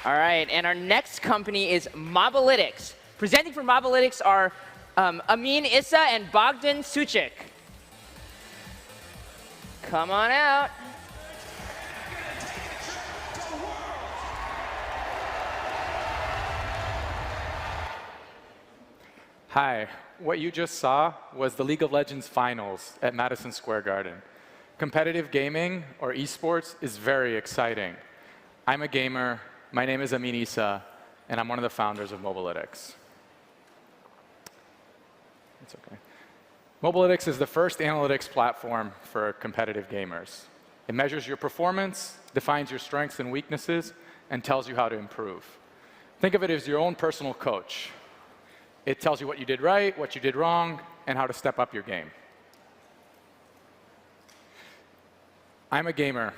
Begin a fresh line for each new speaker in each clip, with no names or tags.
All right, and our next company is Mobalytics. Presenting for Mobalytics are Amin Issa and Bogdan Suchik. Come on out.
Hi, what you just saw was the League of Legends finals at Madison Square Garden. Competitive gaming, or eSports, is very exciting. I'm a gamer, my name is Amin Issa, and I'm one of the founders of Mobalytics. It's okay. Mobalytics is the first analytics platform for competitive gamers. It measures your performance, defines your strengths and weaknesses, and tells you how to improve. Think of it as your own personal coach. It tells you what you did right, what you did wrong, and how to step up your game. I'm a gamer.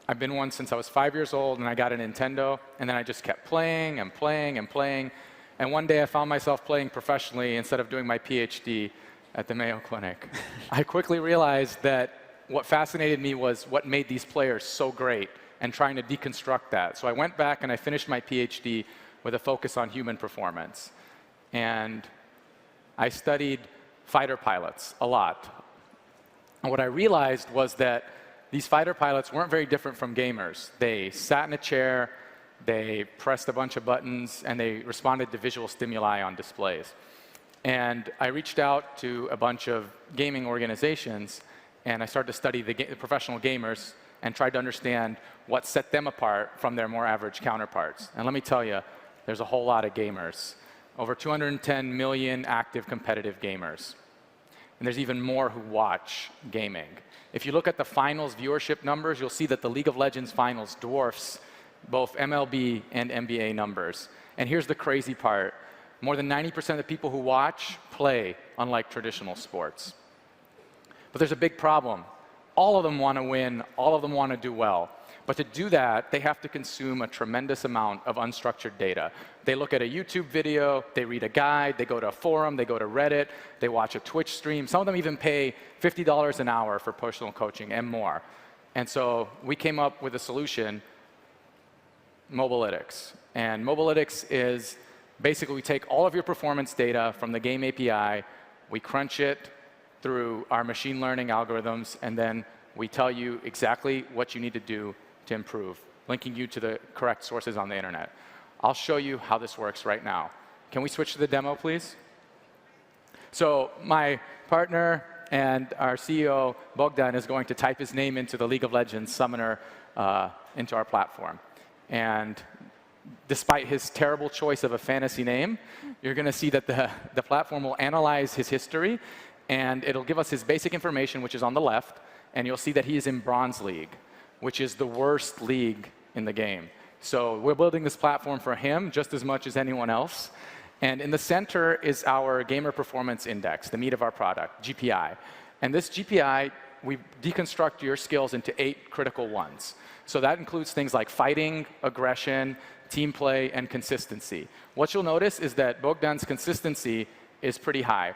I've been one since I was 5 years old, and I got a Nintendo, and then I just kept playing and playing and playing. And one day I found myself playing professionally instead of doing my PhD at the Mayo Clinic. I quickly realized that what fascinated me was what made these players so great and trying to deconstruct that. So I went back and I finished my PhD with a focus on human performance. And I studied fighter pilots a lot. And what I realized was that these fighter pilots weren't very different from gamers. They sat in a chair, they pressed a bunch of buttons, and they responded to visual stimuli on displays. And I reached out to a bunch of gaming organizations, and I started to study the professional gamers and tried to understand what set them apart from their more average counterparts. And let me tell you, there's a whole lot of gamers. Over 210 million active competitive gamers. And there's even more who watch gaming. If you look at the finals viewership numbers, you'll see that the League of Legends finals dwarfs both MLB and NBA numbers. And here's the crazy part. More than 90% of the people who watch play, unlike traditional sports. But there's a big problem. All of them want to win. All of them want to do well. But to do that, they have to consume a tremendous amount of unstructured data. They look at a YouTube video, they read a guide, they go to a forum, they go to Reddit, they watch a Twitch stream. Some of them even pay $50 an hour for personal coaching and more. And so we came up with a solution, Mobalytics. And Mobalytics is basically we take all of your performance data from the game API, we crunch it through our machine learning algorithms, and then we tell you exactly what you need to do to improve, linking you to the correct sources on the internet. I'll show you how this works right now. Can we switch to the demo, please? So my partner and our CEO, Bogdan, is going to type his name into the League of Legends summoner into our platform. And despite his terrible choice of a fantasy name, you're going to see that the platform will analyze his history, and it'll give us his basic information, which is on the left, and you'll see that he is in Bronze League, which is the worst league in the game. So we're building this platform for him just as much as anyone else. And in the center is our Gamer Performance Index, the meat of our product, GPI. And this GPI, we deconstruct your skills into 8 critical ones. So that includes things like fighting, aggression, team play, and consistency. What you'll notice is that Bogdan's consistency is pretty high,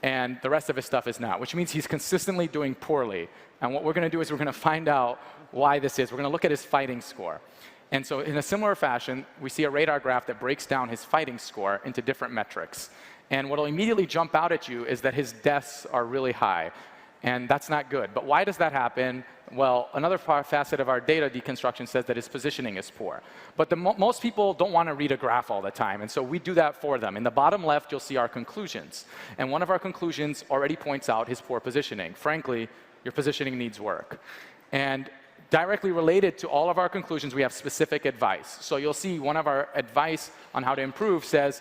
and the rest of his stuff is not, which means he's consistently doing poorly. And what we're going to do is we're going to find out why this is. We're going to look at his fighting score. And so in a similar fashion, we see a radar graph that breaks down his fighting score into different metrics. And what will immediately jump out at you is that his deaths are really high. And that's not good. But why does that happen? Well, another facet of our data deconstruction says that his positioning is poor. But most people don't want to read a graph all the time, and so we do that for them. In the bottom left, you'll see our conclusions. And one of our conclusions already points out his poor positioning. Frankly, your positioning needs work. And directly related to all of our conclusions, we have specific advice. So you'll see one of our advice on how to improve says,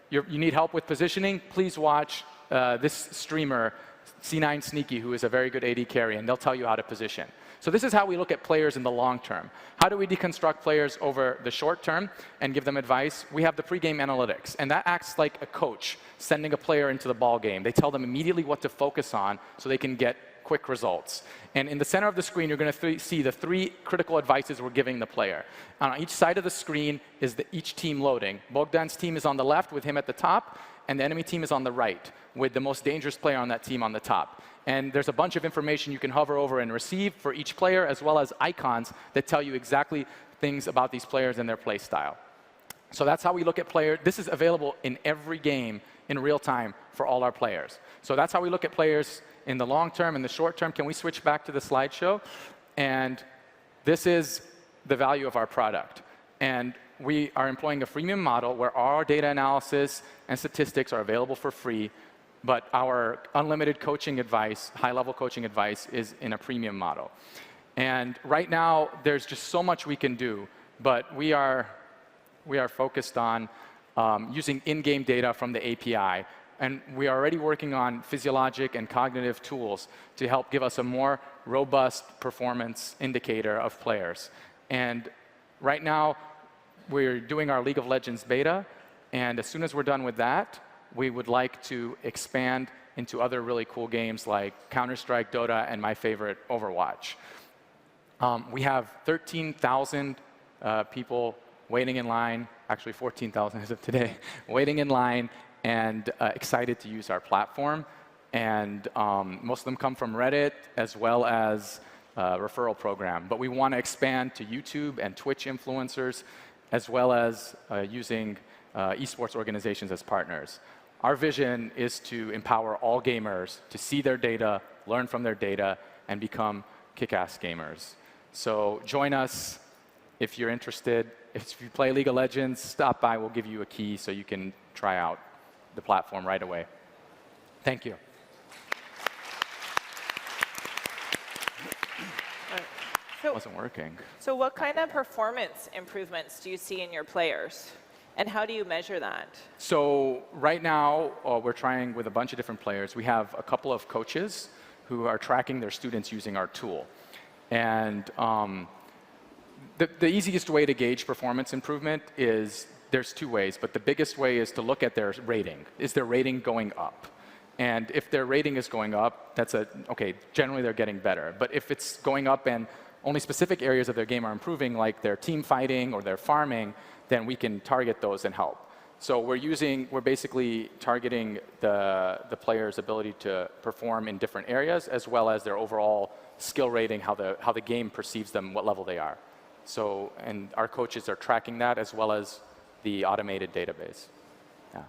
you need help with positioning? Please watch this streamer, C9 Sneaky, who is a very good AD carry, and they'll tell you how to position. So this is how we look at players in the long term. How do we deconstruct players over the short term and give them advice? We have the pregame analytics, and that acts like a coach sending a player into the ball game. They tell them immediately what to focus on so they can get quick results. And in the center of the screen, you're going to see the 3 critical advices we're giving the player. On each side of the screen is each team loading. Bogdan's team is on the left with him at the top, and the enemy team is on the right with the most dangerous player on that team on the top. And there's a bunch of information you can hover over and receive for each player, as well as icons that tell you exactly things about these players and their play style. So that's how we look at players. This is available in every game in real time for all our players. So that's how we look at players in the long term. In the short term, can we switch back to the slideshow? And this is the value of our product. And we are employing a freemium model where our data analysis and statistics are available for free, but our unlimited coaching advice, high-level coaching advice, is in a premium model. And right now, there's just so much we can do, but we are focused on using in-game data from the API. And we are already working on physiologic and cognitive tools to help give us a more robust performance indicator of players. And right now, we're doing our League of Legends beta. And as soon as we're done with that, we would like to expand into other really cool games like Counter-Strike, Dota, and my favorite, Overwatch. We have 13,000 people waiting in line, actually 14,000 as of today, waiting in line and excited to use our platform. And most of them come from Reddit as well as a referral program. But we want to expand to YouTube and Twitch influencers, as well as using eSports organizations as partners. Our vision is to empower all gamers to see their data, learn from their data, and become kick-ass gamers. So join us if you're interested. If you play League of Legends, stop by. We'll give you a key so you can try out the platform right away. Thank you.
So,
it wasn't working.
So what kind of performance improvements do you see in your players? And how do you measure that?
So right now, we're trying with a bunch of different players. We have a couple of coaches who are tracking their students using our tool. And the easiest way to gauge performance improvement is, there's 2 ways, but the biggest way is to look at their rating. Is their rating going up? And if their rating is going up, that's okay, generally they're getting better. But if it's going up and only specific areas of their game are improving, like their team fighting or their farming, then we can target those and help. So we're basically targeting the player's ability to perform in different areas, as well as their overall skill rating, how the game perceives them, what level they are. So, and our coaches are tracking that, as well as the automated database. Yeah.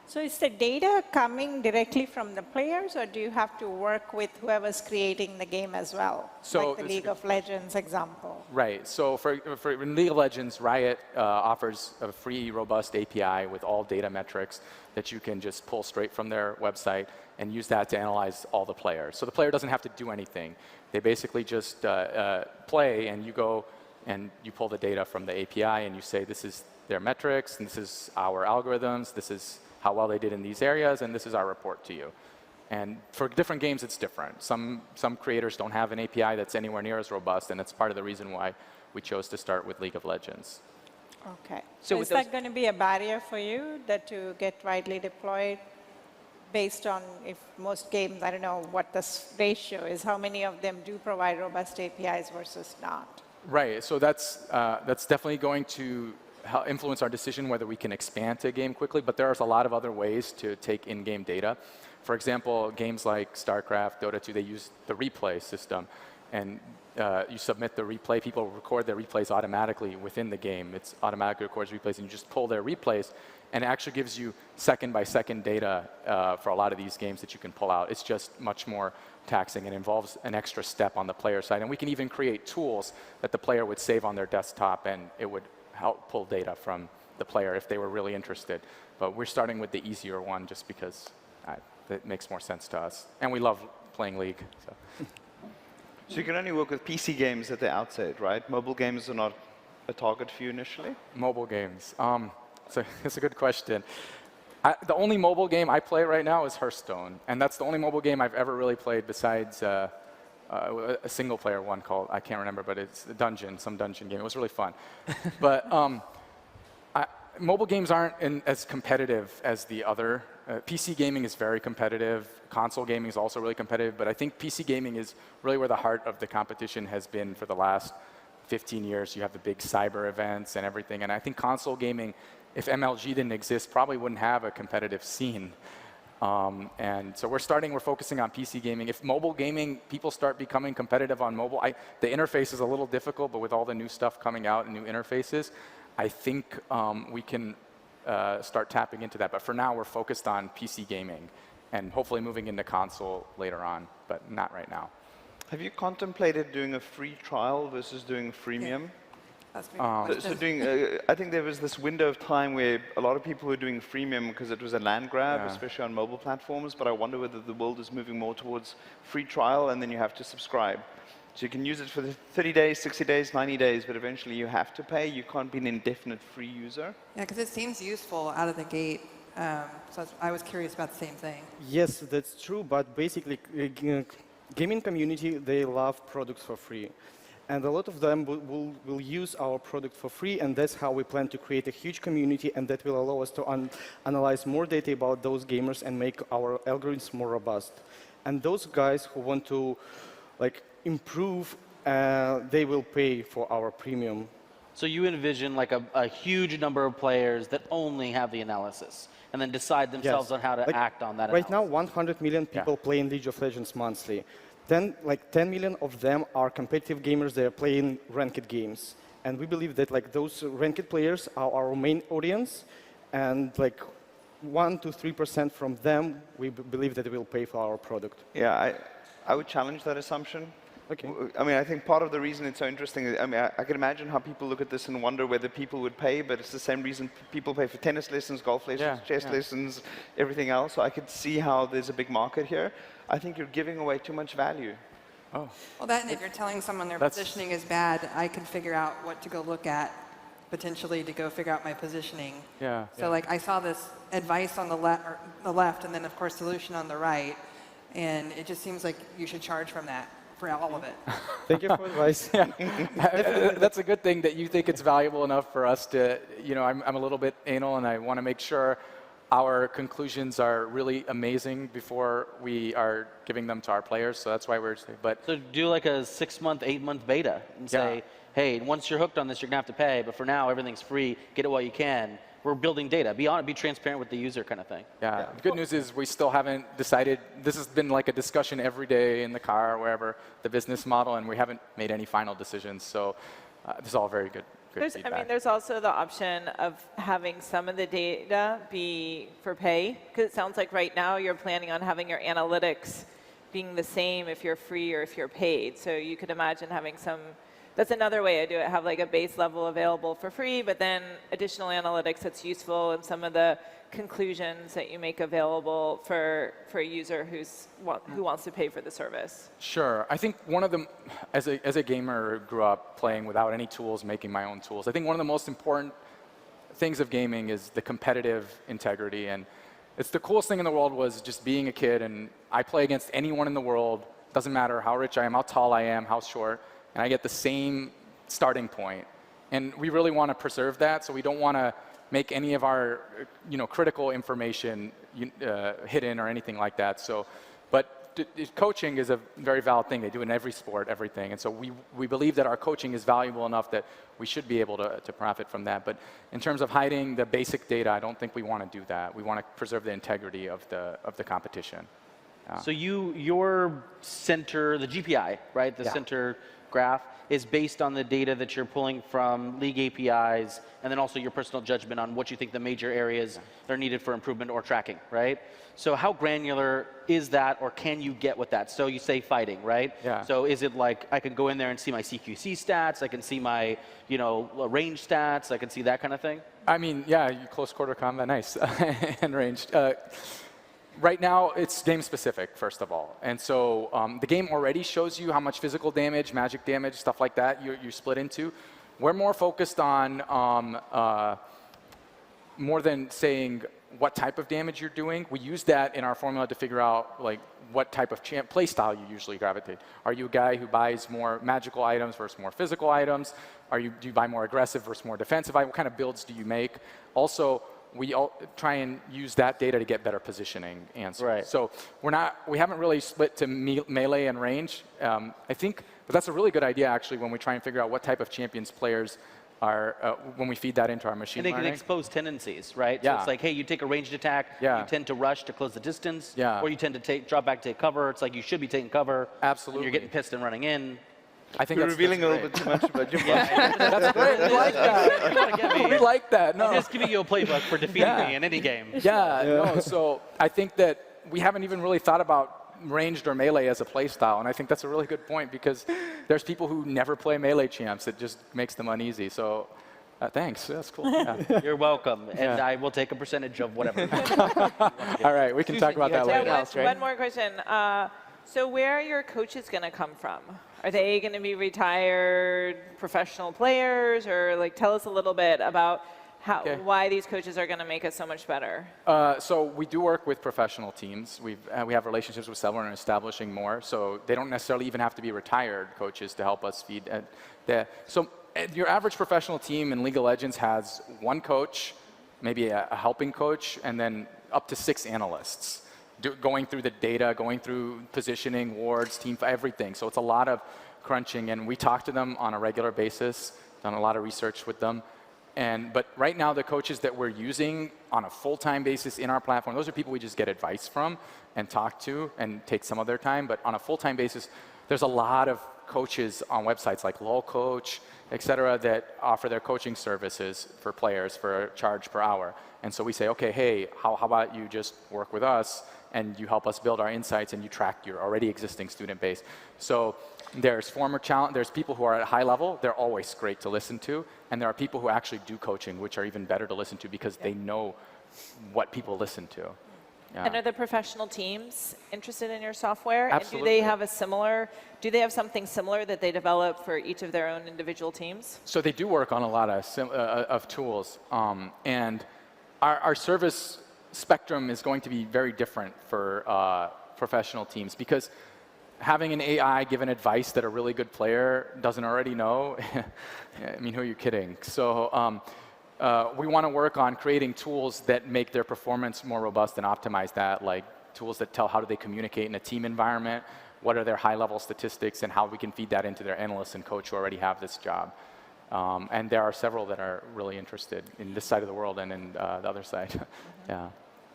So is the data coming directly from the players, or do you have to work with whoever's creating the game as well?
So
like the League of Legends example.
Right. So for in League of Legends, Riot offers a free, robust API with all data metrics that you can just pull straight from their website and use that to analyze all the players. So the player doesn't have to do anything. They basically just play, and you go and you pull the data from the API, and you say, this is their metrics, and this is our algorithms, this is how well they did in these areas, and this is our report to you. And for different games, it's different. Some creators don't have an API that's anywhere near as robust, and that's part of the reason why we chose to start with League of Legends.
Okay.
So
So is that going to be a barrier for you, that to get widely deployed based on if most games, I don't know what the ratio is, how many of them do provide robust APIs versus not?
Right. So that's definitely going to influence our decision whether we can expand to a game quickly, but there's a lot of other ways to take in-game data. For example, games like StarCraft, Dota 2, they use the replay system. And you submit the replay, people record their replays automatically within the game. It's automatically records replays, and you just pull their replays, and it actually gives you second-by-second data for a lot of these games that you can pull out. It's just much more taxing and involves an extra step on the player side. And we can even create tools that the player would save on their desktop, and it would help pull data from the player if they were really interested. But we're starting with the easier one just because it makes more sense to us. And we love playing League.
So you can only work with PC games at the outset, right? Mobile games are not a target for you initially?
Mobile games. So it's a good question. The only mobile game I play right now is Hearthstone, and that's the only mobile game I've ever really played besides a single-player one called, I can't remember, but it's some dungeon game. It was really fun. But mobile games aren't as competitive as the other. PC gaming is very competitive. Console gaming is also really competitive. But I think PC gaming is really where the heart of the competition has been for the last 15 years. You have the big cyber events and everything. And I think console gaming, if MLG didn't exist, probably wouldn't have a competitive scene. And so we're focusing on PC gaming. If mobile gaming, people start becoming competitive on mobile, the interface is a little difficult, but with all the new stuff coming out and new interfaces, I think we can start tapping into that. But for now, we're focused on PC gaming and hopefully moving into console later on, but not right now.
Have you contemplated doing a free trial versus doing freemium?
That's my question.
So I think there was this window of time where a lot of people were doing freemium because it was a land grab, especially on mobile platforms. But I wonder whether the world is moving more towards free trial, and then you have to subscribe. So you can use it for the 30 days, 60 days, 90 days, but eventually you have to pay. You can't be an indefinite free user.
Yeah, because it seems useful out of the gate. So I was curious about the same thing.
Yes, that's true, but basically, gaming community, they love products for free. And a lot of them will use our product for free, and that's how we plan to create a huge community, and that will allow us to analyze more data about those gamers and make our algorithms more robust. And those guys who want to improve, they will pay for our premium.
So you envision like a huge number of players that only have the analysis and then decide themselves on how to act on that
Right
analysis.
now, 100 million people play in League of Legends monthly. Then, 10 million of them are competitive gamers. They are playing ranked games. And we believe that those ranked players are our main audience. And 1 to 3% from them, we believe that they will pay for our product.
Yeah, I would challenge that assumption.
Okay.
I mean, I think part of the reason it's so interesting, I mean, I can imagine how people look at this and wonder whether people would pay, but it's the same reason people pay for tennis lessons, golf lessons, chess lessons, everything else. So I could see how there's a big market here. I think you're giving away too much value.
Well, that, and if you're telling someone their positioning is bad, I can figure out what to go look at, potentially, to go figure out my positioning.
Yeah.
So I saw this advice on the left, and then, of course, solution on the right. And it just seems like you should charge from that. For all of it.
Thank you for advice.
That's a good thing that you think it's valuable enough for us to, I'm a little bit anal, and I want to make sure our conclusions are really amazing before we are giving them to our players. So that's why we're saying,
So do like a 6-month, 8-month beta and say, hey, once you're hooked on this, you're going to have to pay, but for now, everything's free. Get it while you can. We're building data. Be transparent with the user kind of thing.
Yeah. The good news is we still haven't decided. This has been like a discussion every day in the car or wherever, the business model, and we haven't made any final decisions. So this is all very good feedback.
I mean, there's also the option of having some of the data be for pay, because it sounds like right now you're planning on having your analytics being the same if you're free or if you're paid. So you could imagine having some. That's another way I do it, have a base level available for free, but then additional analytics that's useful and some of the conclusions that you make available for a user who wants to pay for the service.
Sure. I think one of the, as a gamer who grew up playing without any tools, making my own tools, I think one of the most important things of gaming is the competitive integrity. And it's the coolest thing in the world was just being a kid, and I play against anyone in the world. Doesn't matter how rich I am, how tall I am, how short. And I get the same starting point. And we really want to preserve that, so we don't want to make any of our critical information hidden or anything like that. So, but coaching is a very valid thing. They do it in every sport, everything. And so we believe that our coaching is valuable enough that we should be able to profit from that. But in terms of hiding the basic data, I don't think we want to do that. We want to preserve the integrity of the competition.
So your center, the GPI, right? The center graph is based on the data that you're pulling from League APIs, and then also your personal judgment on what you think the major areas that are needed for improvement or tracking, right? So how granular is that, or can you get with that? So you say fighting, right?
Yeah.
So is it like I can go in there and see my CQC stats, I can see my range stats, I can see that kind of thing?
I mean, yeah, close quarter combat, nice, and ranged. Right now, it's game-specific, first of all. And so the game already shows you how much physical damage, magic damage, stuff like that you split into. We're more focused on, more than saying what type of damage you're doing. We use that in our formula to figure out like what type of play style you usually gravitate. Are you a guy who buys more magical items versus more physical items? Do you buy more aggressive versus more defensive? What kind of builds do you make? Also, we try and use that data to get better positioning answers.
Right.
So we haven't really split to melee and range. I think, but that's a really good idea actually when we try and figure out what type of champions players are, when we feed that into our machine learning.
And they can expose tendencies, right?
Yeah.
So it's like, hey, you take a ranged attack,
Yeah.
you tend to rush to close the distance,
Yeah.
or you tend to drop back to take cover. It's like you should be taking cover.
Absolutely.
And you're getting pissed and running in.
I think
We're
that's
revealing a
great.
little bit too much about your
That's great. We like that.
You wanna get me.
We like that. No.
I'm just giving you a playbook for defeating
Yeah.
me in any game.
Yeah, no, so I think that we haven't even really thought about ranged or melee as a play style, and I think that's a really good point because there's people who never play melee champs. It just makes them uneasy, so thanks. That's cool. Yeah.
You're welcome, and
Yeah.
I will take a percentage of whatever.
All right, we can talk about that later.
One more question. So where are your coaches going to come from? Are they going to be retired professional players, or like tell us a little bit about why these coaches are going to make us so much better?
So we do work with professional teams. We have relationships with several and are establishing more. So they don't necessarily even have to be retired coaches to help us feed. So your average professional team in League of Legends has one coach, maybe a helping coach, and then up to 6 analysts going through the data, going through positioning, wards, team, everything. So it's a lot of crunching, and we talk to them on a regular basis, done a lot of research with them. But right now, the coaches that we're using on a full-time basis in our platform, those are people we just get advice from and talk to and take some of their time. But on a full-time basis, there's a lot of coaches on websites like LOL Coach, et cetera, that offer their coaching services for players for a charge per hour. And so we say, okay, hey, how about you just work with us and you help us build our insights and you track your already existing student base. So there's there's people who are at a high level, they're always great to listen to, and there are people who actually do coaching, which are even better to listen to because they know what people listen to. Yeah.
And are the professional teams interested in your software?
Absolutely.
And do they have something similar that they develop for each of their own individual teams?
So they do work on a lot of tools, and our service spectrum is going to be very different for professional teams because having an AI give an advice that a really good player doesn't already know, I mean, who are you kidding? So we want to work on creating tools that make their performance more robust and optimize that, like tools that tell how do they communicate in a team environment, what are their high-level statistics, and how we can feed that into their analysts and coach who already have this job. And there are several that are really interested in this side of the world and in the other side. Yeah.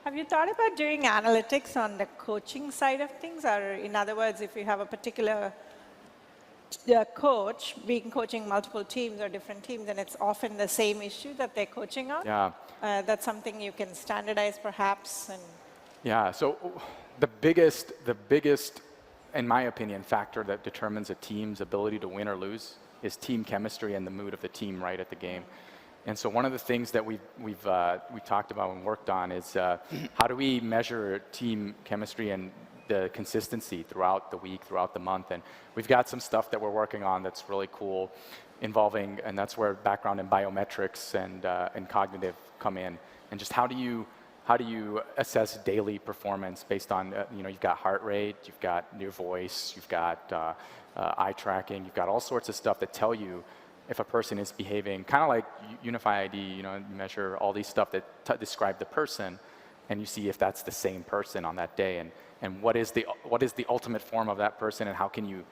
Have you thought about doing analytics on the coaching side of things? Or in other words, if you have a particular coach coaching multiple teams or different teams, and it's often the same issue that they're coaching on?
Yeah.
That's something you can standardize perhaps?
Yeah, so the biggest, in my opinion, factor that determines a team's ability to win or lose is team chemistry and the mood of the team right at the game. And so one of the things that we've talked about and worked on is how do we measure team chemistry and the consistency throughout the week, throughout the month. And we've got some stuff that we're working on that's really cool involving, and that's where background in biometrics and cognitive come in. And just how do you assess daily performance based on, you've got heart rate, you've got your voice, you've got eye tracking, you've got all sorts of stuff that tell you if a person is behaving, kind of like Unify ID, you measure all these stuff that describe the person, and you see if that's the same person on that day, and what is the ultimate form of that person, and how can you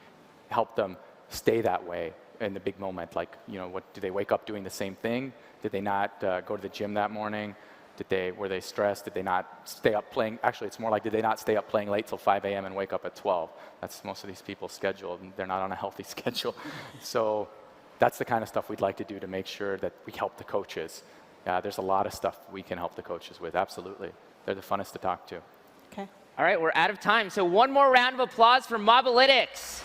help them stay that way in the big moment? Like, what do they wake up doing the same thing? Did they not go to the gym that morning? Were they stressed? Did they not stay up playing? Actually, it's more like, did they not stay up playing late till 5 a.m. and wake up at 12? That's most of these people's schedule, and they're not on a healthy schedule. So that's the kind of stuff we'd like to do to make sure that we help the coaches. There's a lot of stuff we can help the coaches with, absolutely. They're the funnest to talk to.
Okay.
All right, we're out of time. So one more round of applause for Mobalytics.